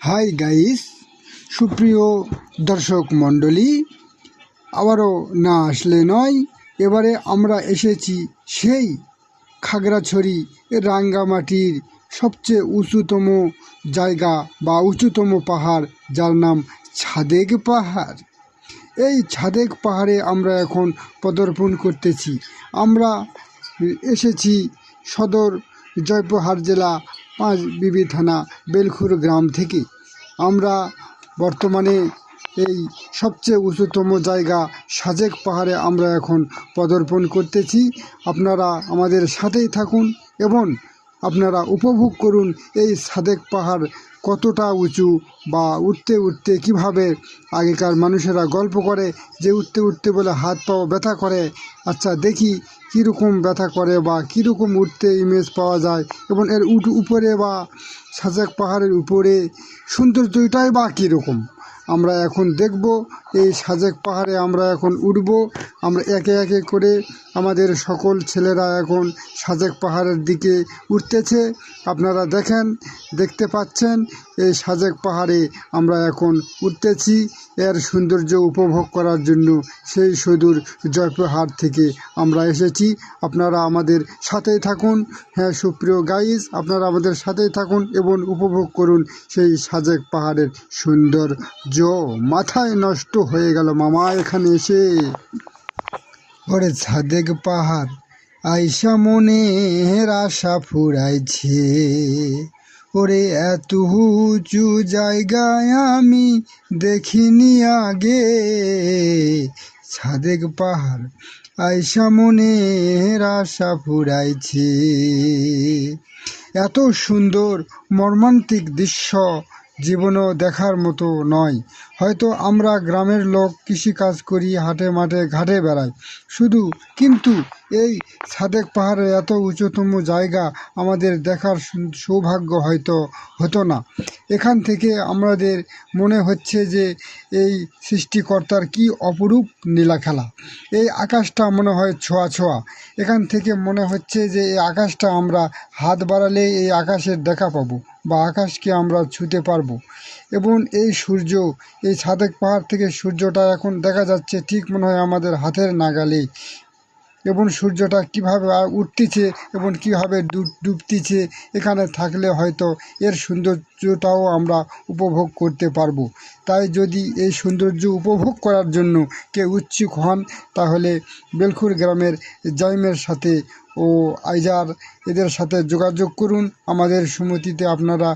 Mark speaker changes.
Speaker 1: Hi guys, সুপ্রিয় দর্শক মণ্ডলী, আবারও না আসলে নয়। এবারে আমরা এসেছি সেই খাগড়াছড়ি রাঙ্গামাটির সবচেয়ে উঁচুতম জায়গা বা উঁচুতম পাহাড়, যার নাম ছাদেক পাহাড়। এই ছাদেক পাহাড়ে আমরা এখন পদার্পণ করতেছি। আমরা এসেছি সদর জয়পুরহাট জেলা 5 বিবি থানা বেলখুর গ্রাম থেকে। আমরা বর্তমানে এই সবচেয়ে উঁচুতম জায়গা ছাদেক পাহাড়ে আমরা এখন পদার্পণ করতেছি। আপনারা আমাদের সাথেই থাকুন এবং আপনারা উপভোগ করুন এই ছাদেক পাহাড় কতটা উঁচু, বা উঠতে উঠতে কিভাবে আগেকার মানুষেরা গল্প করে যে উঠতে উঠতে বলে হাত পাও ব্যথা করে। আচ্ছা, দেখি কীরকম ব্যথা করে বা কীরকম উঠতে ইমেজ পাওয়া যায়, এবং এর উপরে বা ছাদেক পাহাড়ের উপরে সৌন্দর্যটাই বা কীরকম আমরা এখন দেখব। এই ছাদেক পাহাড়ে আমরা এখন উঠব। আমরা একে একে করে আমাদের সকল ছেলেরা এখন ছাদেক পাহাড়ের দিকে উঠতেছে। আপনারা দেখতে পাচ্ছেন এই ছাদেক পাহাড়ে আমরা এখন উঠতেছি এর সৌন্দর্য উপভোগ করার জন্য। সেই সুদূর জয়পুরহাট থেকে আমরা এসেছি। আপনারা আমাদের সাথেই থাকুন। হ্যাঁ সুপ্রিয় গাইস, আপনারা আমাদের সাথেই থাকুন এবং উপভোগ করুন সেই ছাদেক পাহাড়ের সৌন্দর্য। মাথায় নষ্ট হয়ে গেল মামা এখানে এসে। ওরে ছাদেক পাহাড় আইসা মনের আশা ফুরাইছে, ওরে এত উঁচু জায়গায় আমি দেখিনি আগে। ছাদেক পাহাড় আইসা মনের আশা ফুরাইছে। এত সুন্দর মর্মান্তিক দৃশ্য জীবনও দেখার মতো নয়। হয়তো আমরা গ্রামের লোক কৃষিকাজ করি, হাটে মাঠে ঘাটে বেড়াই শুধু, কিন্তু এই ছাদেক পাহাড়ের এত উঁচুতম জায়গা আমাদের দেখার সৌভাগ্য হয়তো হতো না। এখান থেকে আমাদের মনে হচ্ছে যে এই সৃষ্টিকর্তার কি অপরূপ নীলা খেলা। এই আকাশটা মনে হয় ছোঁয়া ছোঁয়া। এখান থেকে মনে হচ্ছে যে এই আকাশটা আমরা হাত বাড়ালে এই আকাশের দেখা পাবো, বা আকাশকে আমরা ছুঁতে পারবো। এবং এই সূর্য, এই ছাদেক পাহাড় থেকে সূর্যটা এখন দেখা যাচ্ছে ঠিক মনে হয় আমাদের হাতের নাগালে। এবং সূর্যটা কিভাবে উঠতেছে এবং কিভাবে ডুবতেছে, এখানে থাকলে হয়তো এর সৌন্দর্যটাও আমরা উপভোগ করতে পারবো। তাই যদি এই সৌন্দর্য উপভোগ করার জন্য কেউ উৎসুক হন, তাহলে বেলখুর গ্রামের জাইমের সাথে ও আইজার এদের সাথে যোগাযোগ করুন। আমাদের সমিতিতে আপনারা